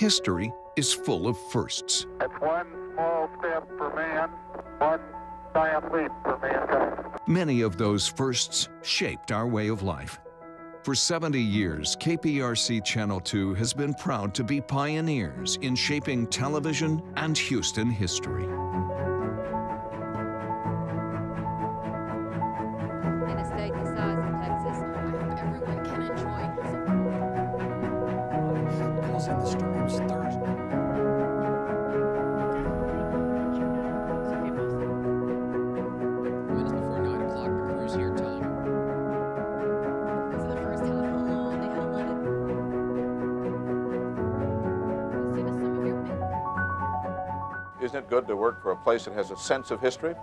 History is full of firsts. It's one small step for man, one giant leap for mankind. Many of those firsts shaped our way of life. For 70 years, KPRC Channel 2 has been proud to be pioneers in shaping television and Houston history. In a state the size of Texas, everyone can enjoy. Causing the storms Thursday. Minutes before 9 o'clock, the crew's here telling them. This is the first time in a long they had 11. Send us some of your pictures. Isn't it good to work for a place that has a sense of history?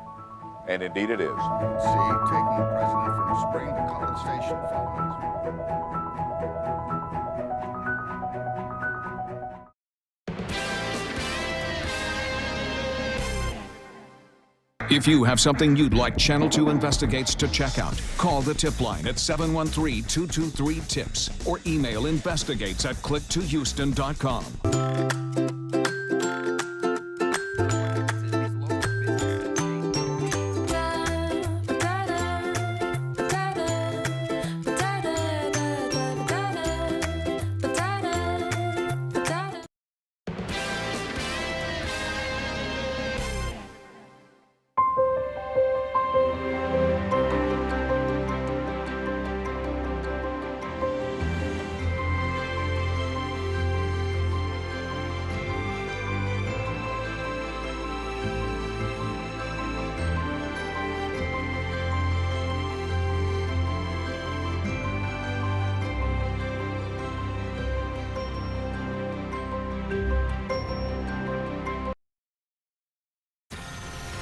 And indeed it is. See, taking the president from Spring to College Station following. If you have something you'd like Channel 2 Investigates to check out, call the tip line at 713-223-TIPS or email investigates@click2houston.com.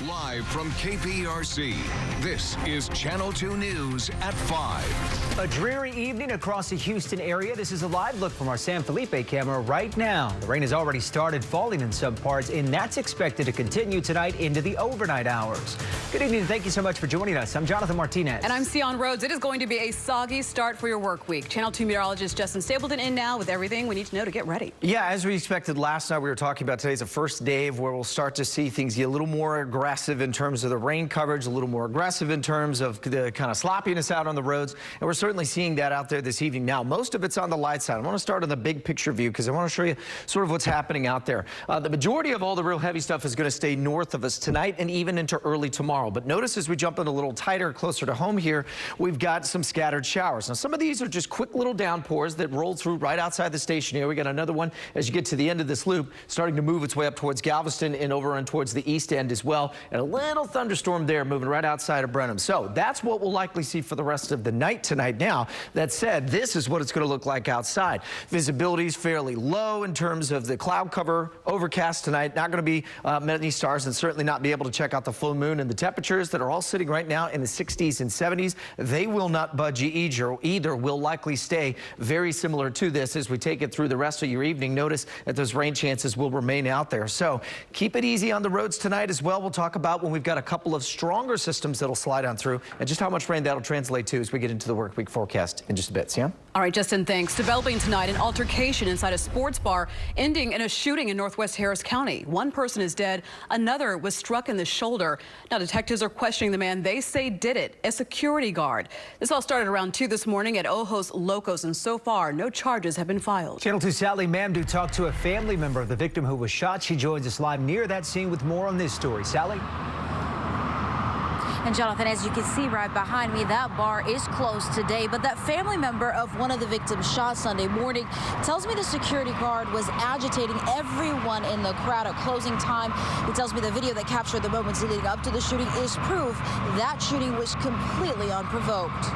Live from KPRC, this is Channel 2 News at 5. A dreary evening across the Houston area. This is a live look from our San Felipe camera right now. The rain has already started falling in some parts, and that's expected to continue tonight into the overnight hours. Good evening, and thank you so much for joining us. I'm Jonathan Martinez. And I'm Sion Rhodes. It is going to be a soggy start for your work week. Channel 2 meteorologist Justin Stapleton in now with everything we need to know to get ready. Yeah, as we expected last night, we were talking about today's the first day of where we'll start to see things get a little more aggressive in terms of the rain coverage, a little more aggressive in terms of the kind of sloppiness out on the roads. And we're certainly seeing that out there this evening. Now, most of it's on the light side. I want to start on the big picture view because I want to show you sort of what's happening out there. The majority of all the real heavy stuff is going to stay north of us tonight and even into early tomorrow. But notice as we jump in a little tighter, closer to home here, we've got some scattered showers. Now, some of these are just quick little downpours that roll through right outside the station here. We got another one as you get to the end of this loop, starting to move its way up towards Galveston and over and towards the east end as well. And a little thunderstorm there moving right outside of Brenham. So that's what we'll likely see for the rest of the night tonight. Now, that said, this is what it's going to look like outside. Visibility is fairly low in terms of the cloud cover, overcast tonight. Not going to be many stars and certainly not be able to check out the full moon, and the temperatures that are all sitting right now in the 60s and 70s. They will not budge either will likely stay very similar to this as we take it through the rest of your evening. Notice that those rain chances will remain out there. So keep it easy on the roads tonight as well. We'll talk about when we've got a couple of stronger systems that'll slide on through and just how much rain that'll translate to as we get into the work week forecast in just a bit. Sam? All right, Justin, thanks. Developing tonight, an altercation inside a sports bar ending in a shooting in northwest Harris County. One person is dead. Another was struck in the shoulder. Now, detectives are questioning the man they say did it, a security guard. This all started around 2 this morning at Ojos Locos, and so far, no charges have been filed. Channel 2 Sally Mamdou talked to a family member of the victim who was shot. She joins us live near that scene with more on this story. Sally? And Jonathan, as you can see right behind me, that bar is closed today, but that family member of one of the victims shot Sunday morning tells me the security guard was agitating everyone in the crowd at closing time. He tells me the video that captured the moments leading up to the shooting is proof that shooting was completely unprovoked.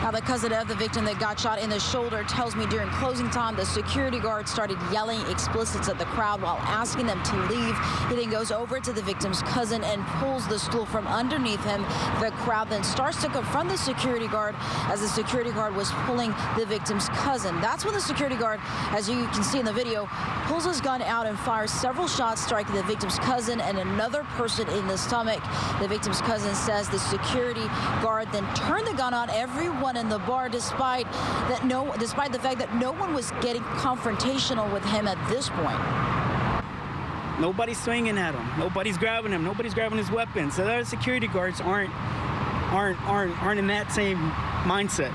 Now, the cousin of the victim that got shot in the shoulder tells me during closing time, the security guard started yelling explicits at the crowd while asking them to leave. He then goes over to the victim's cousin and pulls the stool from underneath him. The crowd then starts to confront the security guard as the security guard was pulling the victim's cousin. That's when the security guard, as you can see in the video, pulls his gun out and fires several shots, striking the victim's cousin and another person in the stomach. The victim's cousin says the security guard then turned the gun on everyone in the bar, despite the fact that no one was getting confrontational with him at this point. Nobody's swinging at him. Nobody's grabbing him. Nobody's grabbing his weapons. So the other security guards aren't in that same mindset.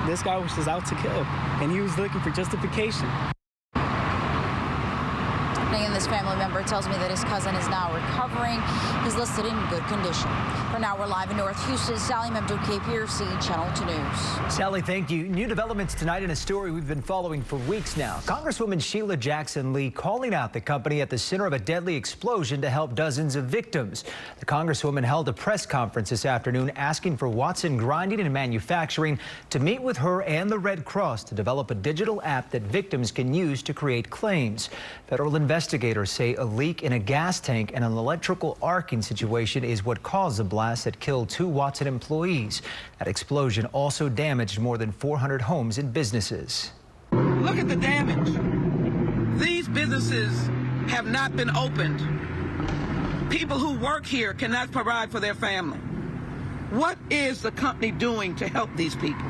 This guy was just out to kill, and he was looking for justification. And this family member tells me that his cousin is now recovering. He's listed in good condition. For now, we're live in North Houston. Sally Memdo, KPRC, Channel 2 News. Sally, thank you. New developments tonight in a story we've been following for weeks now. Congresswoman Sheila Jackson Lee calling out the company at the center of a deadly explosion to help dozens of victims. The Congresswoman held a press conference this afternoon asking for Watson Grinding and Manufacturing to meet with her and the Red Cross to develop a digital app that victims can use to create claims. Federal investigators say a leak in a gas tank and an electrical arcing situation is what caused the blast that killed 2 Watson employees. That explosion also damaged more than 400 homes and businesses. Look at the damage. These businesses have not been opened. People who work here cannot provide for their family. What is the company doing to help these people?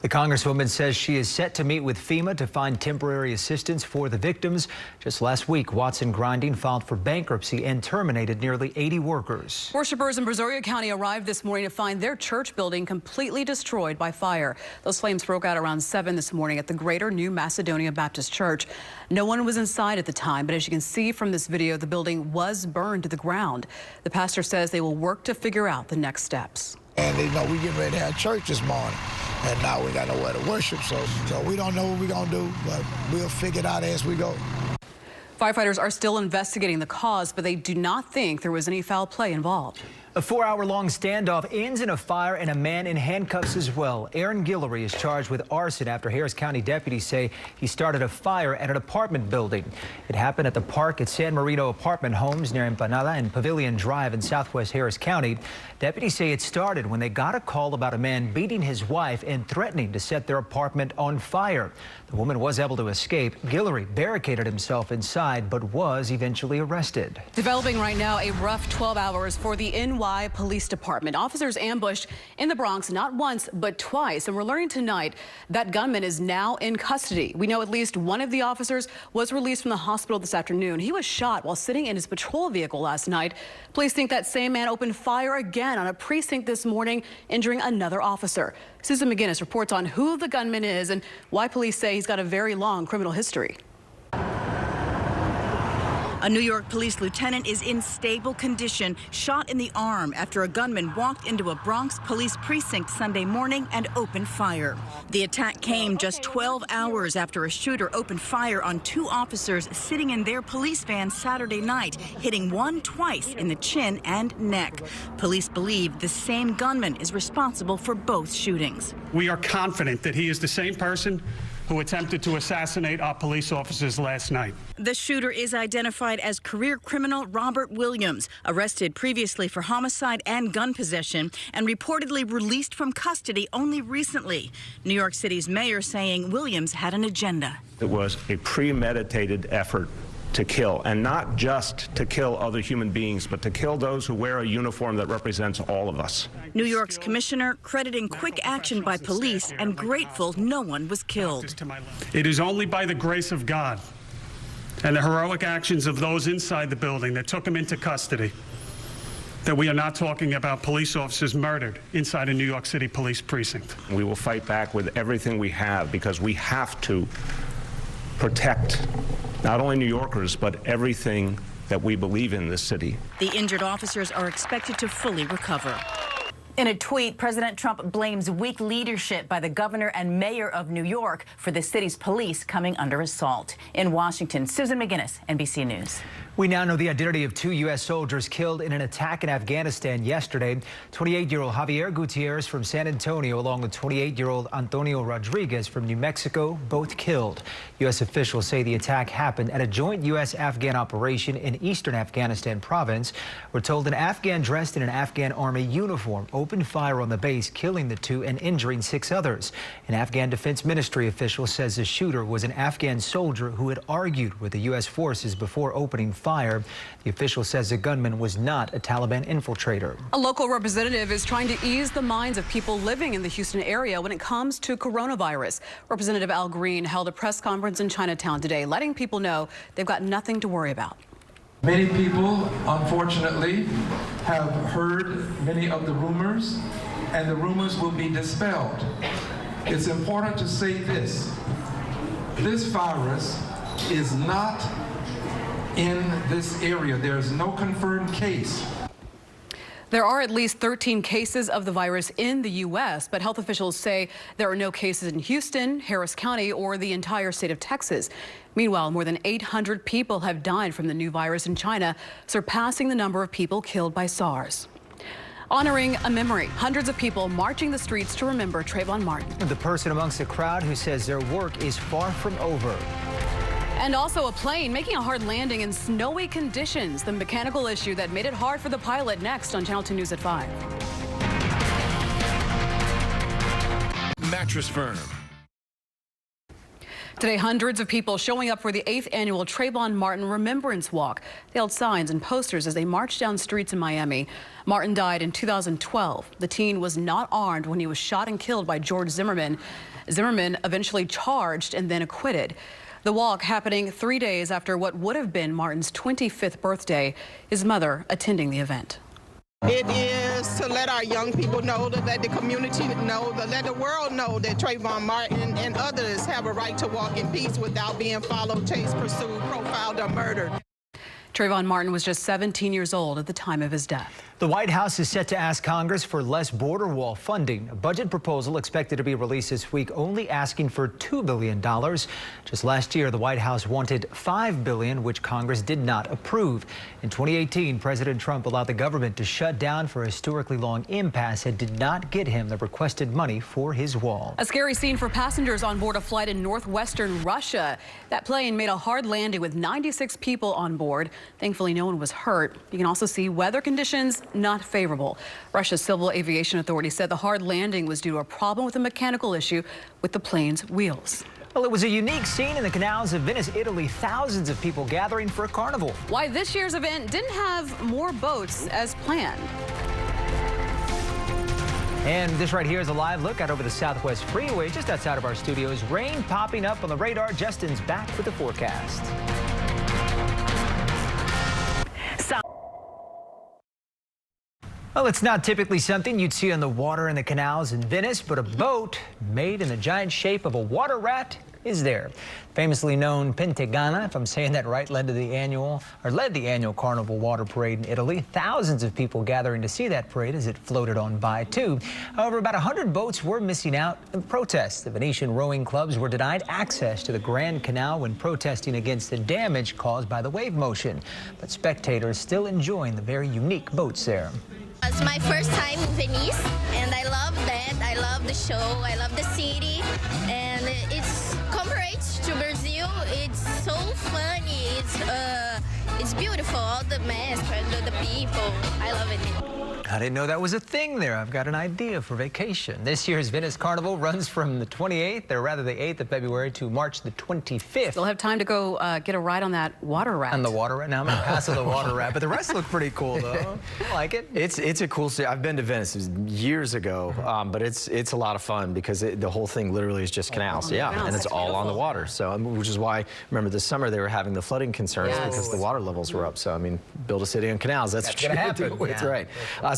The Congresswoman says she is set to meet with FEMA to find temporary assistance for the victims. Just last week, Watson Grinding filed for bankruptcy and terminated nearly 80 workers. Worshippers in Brazoria County arrived this morning to find their church building completely destroyed by fire. Those flames broke out around 7 this morning at the Greater New Macedonia Baptist Church. No one was inside at the time, but as you can see from this video, the building was burned to the ground. The pastor says they will work to figure out the next steps. And we getting ready to have church this morning, and now we got nowhere to worship, so we don't know what we're gonna do, but we'll figure it out as we go. Firefighters are still investigating the cause, but they do not think there was any foul play involved. A 4-hour-long standoff ends in a fire and a man in handcuffs as well. Aaron Guillory is charged with arson after Harris County deputies say he started a fire at an apartment building. It happened at the park at San Marino Apartment Homes near Empanada and Pavilion Drive in southwest Harris County. Deputies say it started when they got a call about a man beating his wife and threatening to set their apartment on fire. The woman was able to escape. Guillory barricaded himself inside but was eventually arrested. Developing right now, a rough 12 hours for the NY Police Department. Officers ambushed in the Bronx not once but twice, and we're learning tonight that gunman is now in custody. We know at least one of the officers was released from the hospital this afternoon. He was shot while sitting in his patrol vehicle last night. Police think that same man opened fire again on a precinct this morning, injuring another officer. Susan McGinnis reports on who the gunman is and why police say he's got a very long criminal history. A New York police lieutenant is in stable condition, shot in the arm after a gunman walked into a Bronx police precinct Sunday morning and opened fire. The attack came just 12 hours after a shooter opened fire on 2 officers sitting in their police van Saturday night, hitting one twice in the chin and neck. Police believe the same gunman is responsible for both shootings. We are confident that he is the same person who attempted to assassinate our police officers last night. The shooter is identified as career criminal Robert Williams, arrested previously for homicide and gun possession and reportedly released from custody only recently. New York City's mayor saying Williams had an agenda. It was a premeditated effort to kill, and not just to kill other human beings, but to kill those who wear a uniform that represents all of us. New York's commissioner crediting quick action by police and grateful no one was killed. It is only by the grace of God and the heroic actions of those inside the building that took him into custody that we are not talking about police officers murdered inside a New York City police precinct. We will fight back with everything we have, because we have to protect not only New Yorkers, but everything that we believe in this city. The injured officers are expected to fully recover. In a tweet, President Trump blames weak leadership by the governor and mayor of New York for the city's police coming under assault. In Washington, Susan McGinnis, NBC News. We now know the identity of 2 U.S. soldiers killed in an attack in Afghanistan yesterday. 28-year-old Javier Gutierrez from San Antonio, along with 28-year-old Antonio Rodriguez from New Mexico, both killed. U.S. officials say the attack happened at a joint U.S.-Afghan operation in eastern Afghanistan province. We're told an Afghan dressed in an Afghan army uniform opened fire on the base, killing the 2 and injuring 6 others. An Afghan Defense Ministry official says the shooter was an Afghan soldier who had argued with the U.S. forces before opening fire. The official says the gunman was not a Taliban infiltrator. A local representative is trying to ease the minds of people living in the Houston area when it comes to coronavirus. Representative Al Green held a press conference in Chinatown today, letting people know they've got nothing to worry about. Many people, unfortunately, have heard many of the rumors, and the rumors will be dispelled. It's important to say this. This virus is not in this area. There's no confirmed case. There are at least 13 cases of the virus in the U.S., but health officials say there are no cases in Houston, Harris County, or the entire state of Texas. Meanwhile, more than 800 people have died from the new virus in China, surpassing the number of people killed by SARS. Honoring a memory, hundreds of people marching the streets to remember Trayvon Martin. The person amongst the crowd who says their work is far from over. And also a plane making a hard landing in snowy conditions. The mechanical issue that made it hard for the pilot. Next on Channel 2 News at 5. Mattress Firm. Today, hundreds of people showing up for the 8th annual Trayvon Martin Remembrance Walk. They held signs and posters as they marched down streets in Miami. Martin died in 2012. The teen was not armed when he was shot and killed by George Zimmerman. Zimmerman eventually charged and then acquitted. The walk happening 3 days after what would have been Martin's 25th birthday, his mother attending the event. It is to let our young people know, to let the community know, to let the world know that Trayvon Martin and others have a right to walk in peace without being followed, chased, pursued, profiled, or murdered. Trayvon Martin was just 17 years old at the time of his death. The White House is set to ask Congress for less border wall funding. A budget proposal expected to be released this week, only asking for $2 billion. Just last year, the White House wanted $5 billion, which Congress did not approve. In 2018, President Trump allowed the government to shut down for a historically long impasse and did not get him the requested money for his wall. A scary scene for passengers on board a flight in northwestern Russia. That plane made a hard landing with 96 people on board. Thankfully, no one was hurt. You can also see weather conditions not favorable. Russia's Civil Aviation Authority said the hard landing was due to a problem with a mechanical issue with the plane's wheels. Well, it was a unique scene in the canals of Venice, Italy. Thousands of people gathering for a carnival. Why this year's event didn't have more boats as planned. And this right here is a live look out over the Southwest Freeway just outside of our studios. Rain popping up on the radar. Justin's back with the forecast. Well, it's not typically something you'd see on the water in the canals in Venice, but a boat made in the giant shape of a water rat is there. Famously known Pentegana, if I'm saying that right, led the annual Carnival Water Parade in Italy. Thousands of people gathering to see that parade as it floated on by, too. However, about 100 boats were missing out in protests. The Venetian rowing clubs were denied access to the Grand Canal when protesting against the damage caused by the wave motion. But spectators still enjoying the very unique boats there. It's my first time in Venice, and I love that. I love the show. I love the city, and it's compared to Brazil. It's so funny. It's beautiful. All the masks, the people. I love it. I didn't know that was a thing there. I've got an idea for vacation. This year's Venice Carnival runs from the 28th, or rather the 8th of February, to March the 25th. You'll have time to go get a ride on that water rat. On the water rat? Now I'm going to pass on the water rat, but the rest look pretty cool, though. I like it. It's a cool city. I've been to Venice. It was years ago, but it's a lot of fun because the whole thing literally is just canals. Yeah, and it's all on the water. So, which is why, remember this summer they were having the flooding concerns because the water levels were up. So, I mean, build a city on canals. That's what you're going to do. That's right.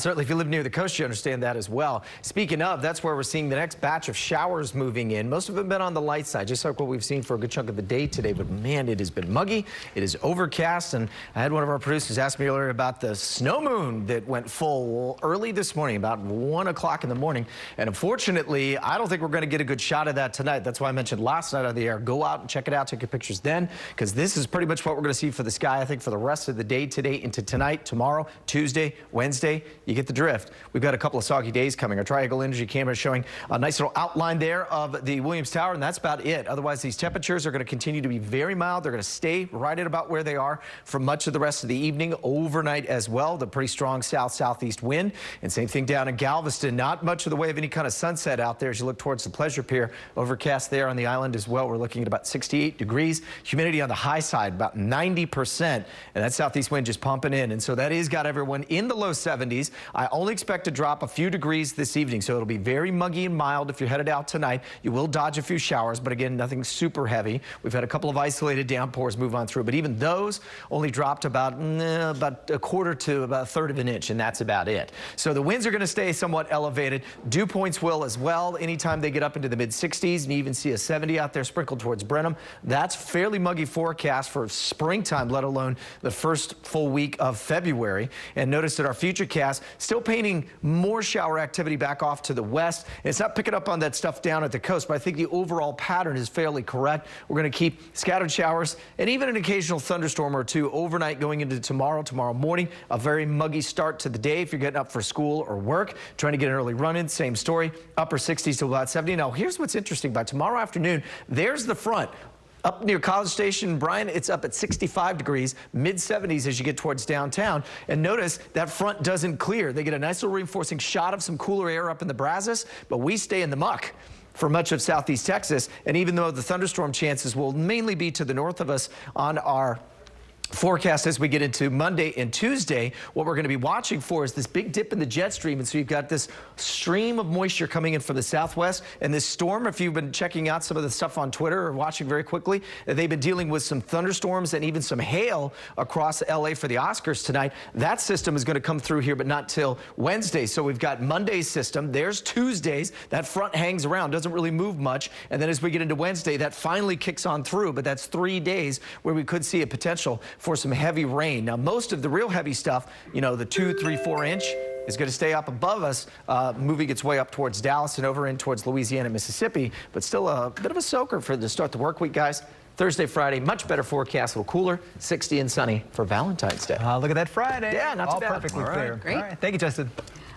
certainly if you live near the coast, you understand that as well. Speaking of, that's where we're seeing the next batch of showers moving in. Most of them have been on the light side, just like what we've seen for a good chunk of the day today. But man, it has been muggy. It is overcast. And I had one of our producers ask me earlier about the snow moon that went full early this morning, about 1 o'clock in the morning. And unfortunately, I don't think we're going to get a good shot of that tonight. That's why I mentioned last night on the air. Go out and check it out. Take your pictures then, because this is pretty much what we're going to see for the sky, I think, for the rest of the day today into tonight, tomorrow, Tuesday, Wednesday. You get the drift. We've got a couple of soggy days coming. Our Triangle Energy camera is showing a nice little outline there of the Williams Tower, and that's about it. Otherwise, these temperatures are going to continue to be very mild. They're going to stay right at about where they are for much of the rest of the evening, overnight as well. The pretty strong south-southeast wind, and same thing down in Galveston. Not much of the way of any kind of sunset out there as you look towards the Pleasure Pier. Overcast there on the island as well. We're looking at about 68 degrees. Humidity on the high side, about 90%, and that southeast wind just pumping in. And so that has got everyone in the low 70s. I only expect to drop a few degrees this evening, so it'll be very muggy and mild if you're headed out tonight. You will dodge a few showers, but again, nothing super heavy. We've had a couple of isolated downpours move on through, but even those only dropped about a quarter to about a third of an inch, and that's about it. So the winds are going to stay somewhat elevated. Dew points will as well. Anytime they get up into the mid-60s, and you even see a 70 out there sprinkled towards Brenham, that's fairly muggy forecast for springtime, let alone the first full week of February. And notice that our futurecast still painting more shower activity back off to the west. And it's not picking up on that stuff down at the coast, but I think the overall pattern is fairly correct. We're going to keep scattered showers and even an occasional thunderstorm or two overnight going into tomorrow morning. A very muggy start to the day if you're getting up for school or work, trying to get an early run-in. Same story, upper 60s to about 70. Now, here's what's interesting. By tomorrow afternoon, there's the front. Up near College Station, Brian, it's up at 65 degrees, mid-70s as you get towards downtown. And notice that front doesn't clear. They get a nice little reinforcing shot of some cooler air up in the Brazos, but we stay in the muck for much of southeast Texas. And even though the thunderstorm chances will mainly be to the north of us on our forecast as we get into Monday and Tuesday, what we're going to be watching for is this big dip in the jet stream. And so you've got this stream of moisture coming in from the southwest, and this storm, if you've been checking out some of the stuff on Twitter or watching very quickly, they've been dealing with some thunderstorms and even some hail across LA for the Oscars tonight. That system is going to come through here, but not till Wednesday. So we've got Monday's system. There's Tuesday's. That front hangs around, doesn't really move much. And then as we get into Wednesday, that finally kicks on through. But that's 3 days where we could see a potential for some heavy rain. Now, most of the real heavy stuff, you know, the 2, 3, 4 inch is going to stay up above us, moving its way up towards Dallas and over in towards Louisiana, Mississippi, but still a bit of a soaker for the start the work week, guys. Thursday, Friday, much better forecast, a little cooler, 60 and sunny for Valentine's Day. Look at that Friday. Yeah, not too bad. Perfectly clear. Great. All right. Thank you, Justin.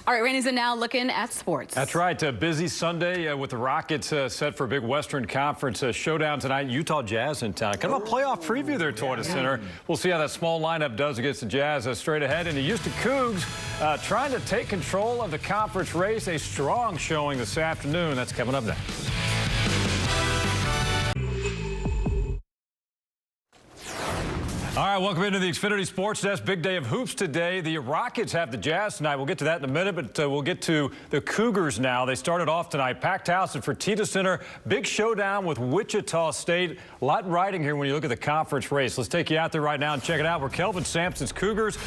All right, Randy's now looking at sports. That's right. A busy Sunday with the Rockets set for a big Western Conference showdown tonight. Utah Jazz in town. Kind of a playoff preview there, Toyota Center. We'll see how that small lineup does against the Jazz straight ahead. And the Houston Cougs trying to take control of the conference race. A strong showing this afternoon. That's coming up next. All right, welcome into the Xfinity Sports Desk. Big day of hoops today. The Rockets have the Jazz tonight. We'll get to that in a minute, but we'll get to the Cougars now. They started off tonight. Packed house at Fertitta Center. Big showdown with Wichita State. A lot riding here when you look at the conference race. Let's take you out there right now and check it out. We're Kelvin Sampson's Cougars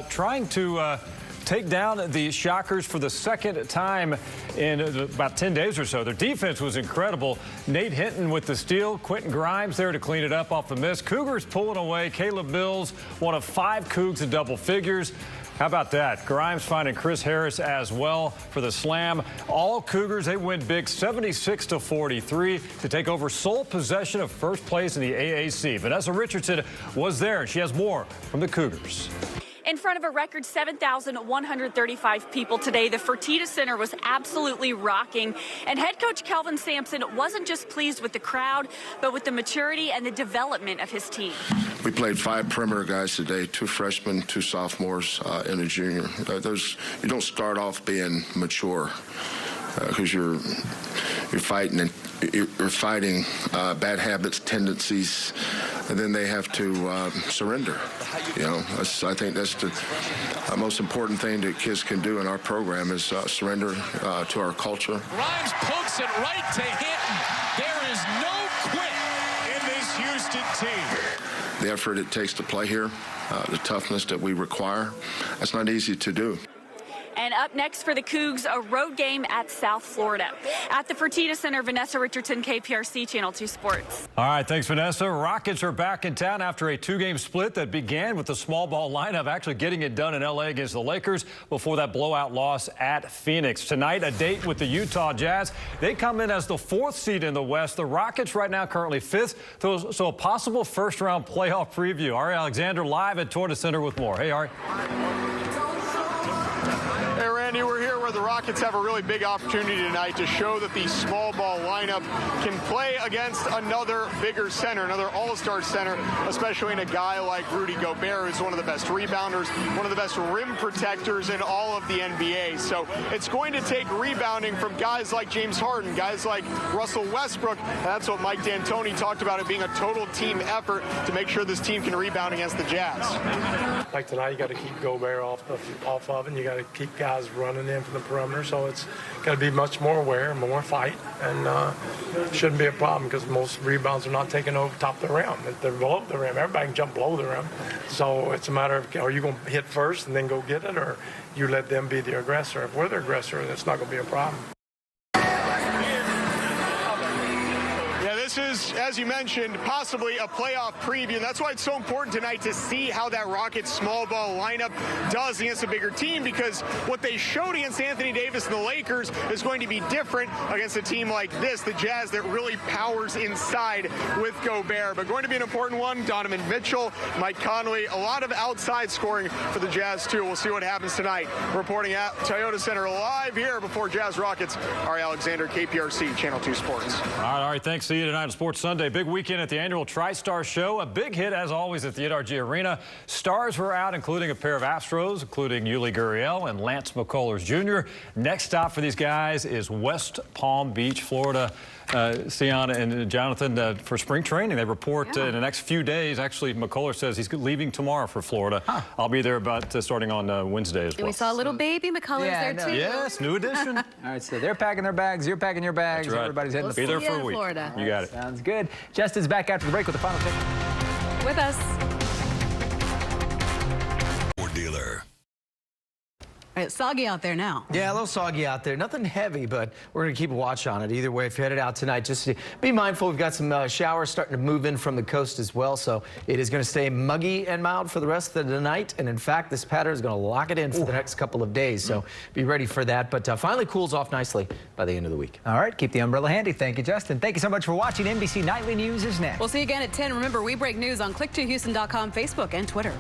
trying to take down the Shockers for the second time in about 10 days or so. Their defense was incredible. Nate Hinton with the steal. Quentin Grimes there to clean it up off the miss. Cougars pulling away. Caleb Mills, one of 5 Cougs in double figures. How about that? Grimes finding Chris Harris as well for the slam. All Cougars, they win big, 76-43 to take over sole possession of first place in the AAC. Vanessa Richardson was there. She has more from the Cougars. In front of a record 7,135 people today, the Fertitta Center was absolutely rocking. And head coach Kelvin Sampson wasn't just pleased with the crowd, but with the maturity and the development of his team. We played 5 perimeter guys today, 2 freshmen, 2 sophomores, and a junior. You don't start off being mature because you're fighting bad habits, tendencies, and then they have to surrender. You know, I think that's the most important thing that kids can do in our program is surrender to our culture. Grimes pokes it right to Hinton. There is no quit in this Houston team. The effort it takes to play here, the toughness that we require, that's not easy to do. And up next for the Cougs, a road game at South Florida. At the Fertitta Center, Vanessa Richardson, KPRC Channel 2 Sports. All right, thanks, Vanessa. Rockets are back in town after a two-game split that began with the small ball lineup actually getting it done in L.A. against the Lakers before that blowout loss at Phoenix. Tonight, a date with the Utah Jazz. They come in as the 4th seed in the West. The Rockets right now currently 5th, so a possible first-round playoff preview. Ari Alexander live at Toyota Center with more. Hey, Ari. Hey, Randy, we're here where the Rockets have a really big opportunity tonight to show that the small ball lineup can play against another bigger center, another all-star center, especially in a guy like Rudy Gobert, who's one of the best rebounders, one of the best rim protectors in all of the NBA. So it's going to take rebounding from guys like James Harden, guys like Russell Westbrook. And that's what Mike D'Antoni talked about, it being a total team effort to make sure this team can rebound against the Jazz. Like tonight, you got to keep Gobert off of, and you got to keep guys running in from the perimeter. So it's got to be much more aware, more fight, and shouldn't be a problem because most rebounds are not taken over top of the rim. They're below the rim. Everybody can jump below the rim. So it's a matter of, are you going to hit first and then go get it, or you let them be the aggressor? If we're the aggressor, it's not going to be a problem. This is, as you mentioned, possibly a playoff preview. And that's why it's so important tonight to see how that Rockets small ball lineup does against a bigger team, because what they showed against Anthony Davis and the Lakers is going to be different against a team like this, the Jazz, that really powers inside with Gobert. But going to be an important one. Donovan Mitchell, Mike Conley, a lot of outside scoring for the Jazz, too. We'll see what happens tonight. Reporting at Toyota Center live here before Jazz Rockets, Ari Alexander, KPRC, Channel 2 Sports. All right, thanks. See you tonight on Sports Sunday. Big weekend at the annual TriStar Show. A big hit, as always, at the NRG Arena. Stars were out, including a pair of Astros, including Yuli Gurriel and Lance McCullers Jr. Next stop for these guys is West Palm Beach, Florida. Sienna and Jonathan for spring training. They report in the next few days. Actually, McCullers says he's leaving tomorrow for Florida. I'll be there about starting on Wednesday as well. We saw a little baby McCullers there, too. Yes, new addition. All right, so they're packing their bags. You're packing your bags. That's right. Everybody's heading to Be there for a week. Florida. You got it. Sounds good. Justin's back after the break with the final pick. With us. Dealer. It's soggy out there now. Yeah, a little soggy out there. Nothing heavy, but we're going to keep a watch on it. Either way, if you're headed out tonight, just be mindful. We've got some showers starting to move in from the coast as well, so it is going to stay muggy and mild for the rest of the night. And in fact, this pattern is going to lock it in for the next couple of days, so be ready for that. But finally cools off nicely by the end of the week. All right, keep the umbrella handy. Thank you, Justin. Thank you so much for watching. NBC Nightly News is next. We'll see you again at 10. Remember, we break news on click2houston.com, Facebook, and Twitter.